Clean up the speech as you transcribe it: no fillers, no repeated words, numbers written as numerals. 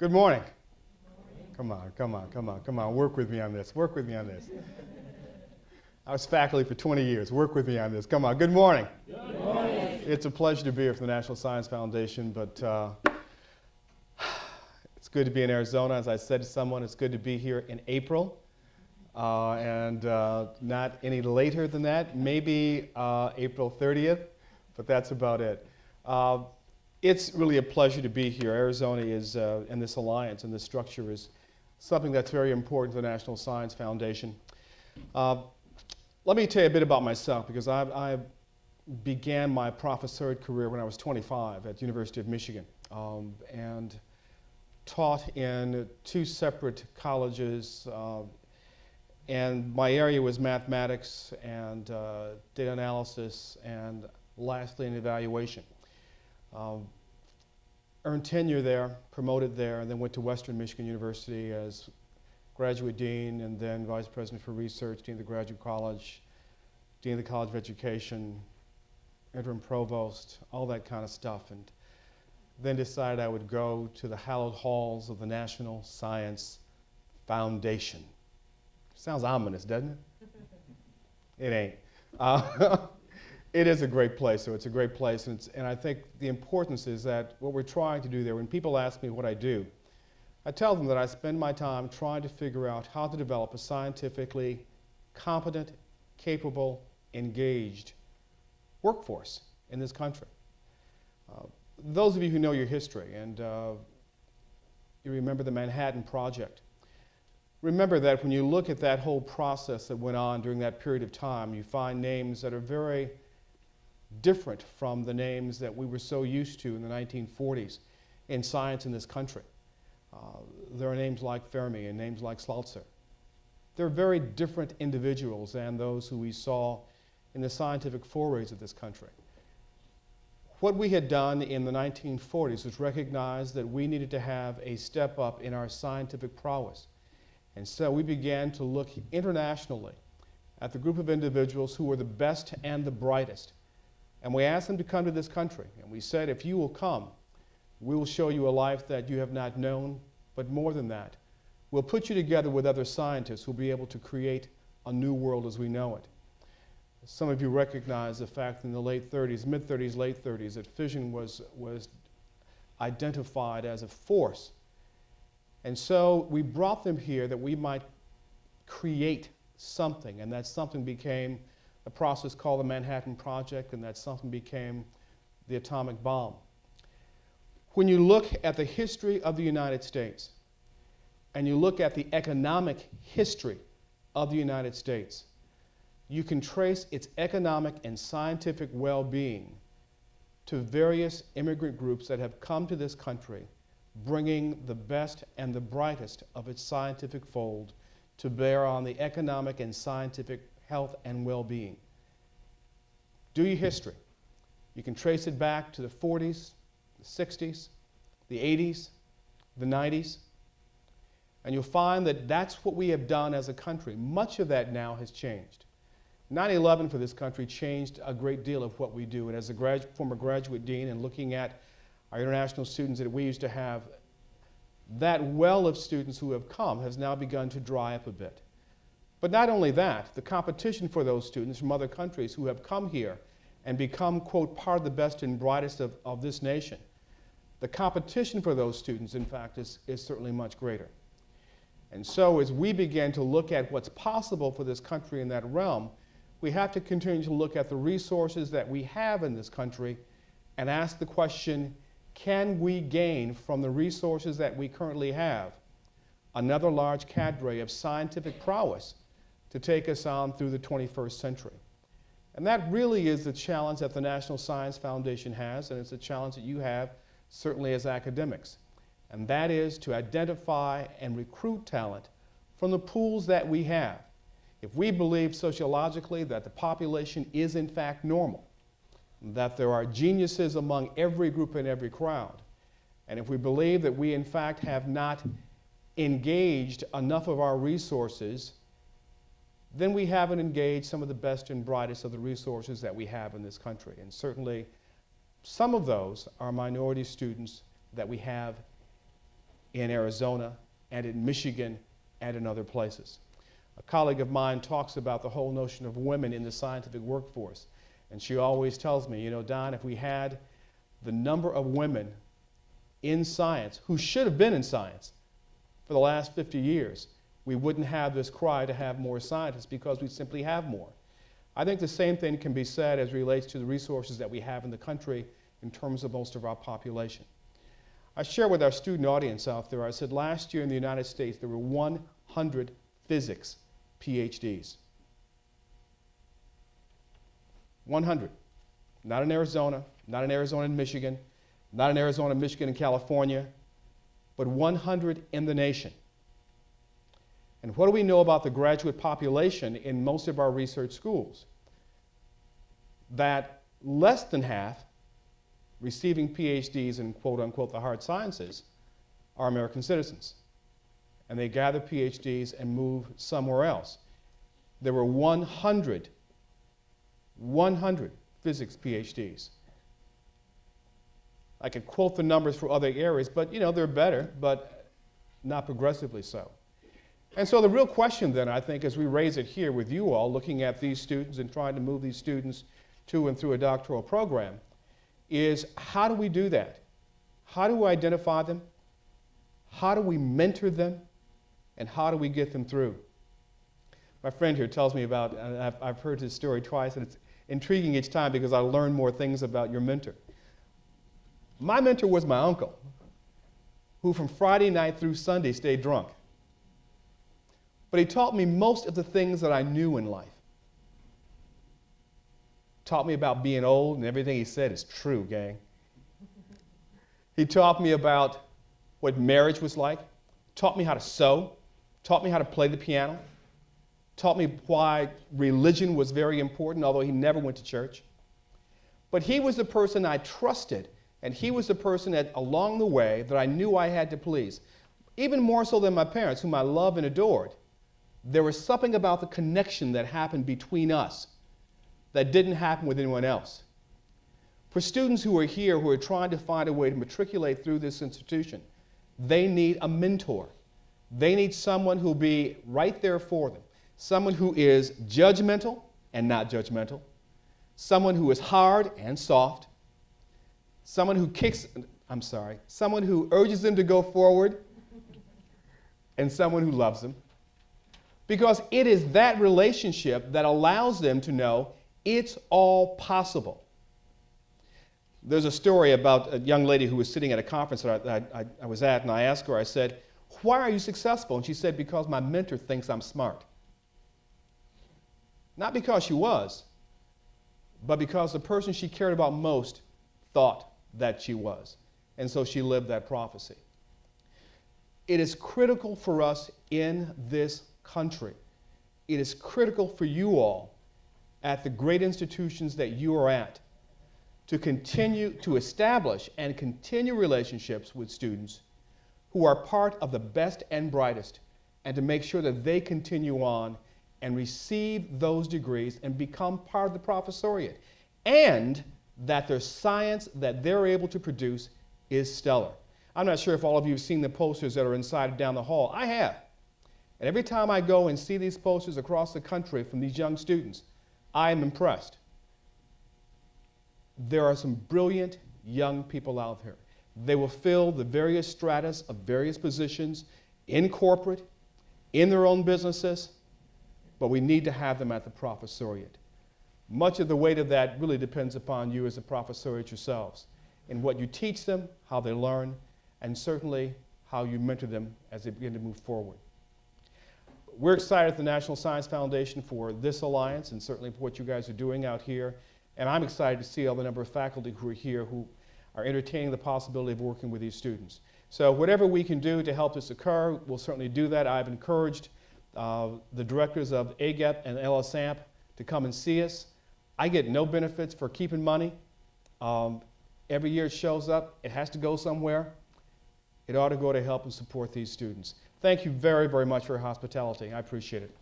Good morning. Come on, come on, come on, come on. Work with me on this. Work with me on this. I was faculty for 20 years. Work with me on this. Come on. Good morning. Good morning. It's a pleasure to be here for the National Science Foundation, but it's good to be in Arizona. As I said to someone, it's good to be here in April, and not any later than that, maybe April 30th, but that's about it. It's really a pleasure to be here. Arizona is, and this alliance and this structure is something that's very important to the National Science Foundation. Let me tell you a bit about myself, because I began my professoriate career when I was 25 at the University of Michigan, and taught in two separate colleges, and my area was mathematics and data analysis, and lastly in evaluation. Earned tenure there, promoted there, and then went to Western Michigan University as graduate dean, and then vice president for research, dean of the graduate college, dean of the College of Education, interim provost, all that kind of stuff, and then decided I would go to the hallowed halls of the National Science Foundation. Sounds ominous, doesn't it? It ain't. It is a great place, so it's a great place, and I think the importance is that what we're trying to do there, when people ask me what I do, I tell them that I spend my time trying to figure out how to develop a scientifically competent, capable, engaged workforce in this country. Those of you who know your history, and you remember the Manhattan Project, remember that when you look at that whole process that went on during that period of time, you find names that are very different from the names that we were so used to in the 1940s in science in this country. There are names like Fermi and names like Slaughter. They're very different individuals than those who we saw in the scientific forays of this country. What we had done in the 1940s was recognize that we needed to have a step up in our scientific prowess. And so we began to look internationally at the group of individuals who were the best and the brightest. And we asked them to come to this country. And we said, if you will come, we will show you a life that you have not known, but more than that, we'll put you together with other scientists who will be able to create a new world as we know it. Some of you recognize the fact in the late 30s, mid-30s, late 30s, that fission was identified as a force. And so we brought them here that we might create something, and that something became a process called the Manhattan Project, and that something became the atomic bomb. When you look at the history of the United States, and you look at the economic history of the United States, you can trace its economic and scientific well-being to various immigrant groups that have come to this country, bringing the best and the brightest of its scientific fold to bear on the economic and scientific health and well-being. Do your history. You can trace it back to the 40s, the 60s, the 80s, the 90s, and you'll find that that's what we have done as a country. Much of that now has changed. 9/11 for this country changed a great deal of what we do, and as a former graduate dean and looking at our international students that we used to have, that well of students who have come has now begun to dry up a bit. But not only that, the competition for those students from other countries who have come here and become, quote, part of the best and brightest of this nation, the competition for those students, in fact, is certainly much greater. And so as we begin to look at what's possible for this country in that realm, we have to continue to look at the resources that we have in this country and ask the question, can we gain from the resources that we currently have another large cadre of scientific prowess to take us on through the 21st century? And that really is the challenge that the National Science Foundation has, and it's a challenge that you have certainly as academics. And that is to identify and recruit talent from the pools that we have. If we believe sociologically that the population is in fact normal, that there are geniuses among every group and every crowd, and if we believe that we in fact have not engaged enough of our resources, then we haven't engaged some of the best and brightest of the resources that we have in this country. And certainly some of those are minority students that we have in Arizona and in Michigan and in other places. A colleague of mine talks about the whole notion of women in the scientific workforce. And she always tells me, you know, Don, if we had the number of women in science who should have been in science for the last 50 years, we wouldn't have this cry to have more scientists because we simply have more. I think the same thing can be said as relates to the resources that we have in the country in terms of most of our population. I share with our student audience out there, I said last year in the United States there were 100 physics PhDs. 100. Not in Arizona, not in Arizona and Michigan, not in Arizona, Michigan, and California, but 100 in the nation. And what do we know about the graduate population in most of our research schools? That less than half receiving PhDs in quote-unquote the hard sciences are American citizens. And they gather PhDs and move somewhere else. There were 100 physics PhDs. I could quote the numbers for other areas, but you know, they're better, but not progressively so. And so the real question then, I think, as we raise it here with you all, looking at these students and trying to move these students to and through a doctoral program, is how do we do that? How do we identify them? How do we mentor them? And how do we get them through? My friend here tells me about, and I've heard his story twice, and it's intriguing each time because I learn more things about your mentor. My mentor was my uncle, who from Friday night through Sunday stayed drunk. But he taught me most of the things that I knew in life. Taught me about being old, and everything he said is true, gang. He taught me about what marriage was like, taught me how to sew, taught me how to play the piano, taught me why religion was very important, although he never went to church. But he was the person I trusted, and he was the person that along the way that I knew I had to please. Even more so than my parents, whom I loved and adored. There was something about the connection that happened between us that didn't happen with anyone else. For students who are here who are trying to find a way to matriculate through this institution, they need a mentor. They need someone who'll be right there for them. Someone who is judgmental and not judgmental. Someone who is hard and soft. Someone who someone who urges them to go forward, and someone who loves them. Because it is that relationship that allows them to know it's all possible. There's a story about a young lady who was sitting at a conference that I was at, and I asked her, I said, "Why are you successful?" And she said, "Because my mentor thinks I'm smart." Not because she was, but because the person she cared about most thought that she was. And so she lived that prophecy. It is critical for us in this country. It is critical for you all at the great institutions that you are at to continue to establish and continue relationships with students who are part of the best and brightest, and to make sure that they continue on and receive those degrees and become part of the professoriate, and that their science that they're able to produce is stellar. I'm not sure if all of you have seen the posters that are inside down the hall. I have. And every time I go and see these posters across the country from these young students, I am impressed. There are some brilliant young people out there. They will fill the various stratas of various positions in corporate, in their own businesses, but we need to have them at the professoriate. Much of the weight of that really depends upon you as a professoriate yourselves, in what you teach them, how they learn, and certainly how you mentor them as they begin to move forward. We're excited at the National Science Foundation for this alliance, and certainly for what you guys are doing out here. And I'm excited to see all the number of faculty who are here who are entertaining the possibility of working with these students. So whatever we can do to help this occur, we'll certainly do that. I've encouraged the directors of AGEP and LSAMP to come and see us. I get no benefits for keeping money. Every year it shows up, it has to go somewhere. It ought to go to help and support these students. Thank you very, very much for your hospitality. I appreciate it.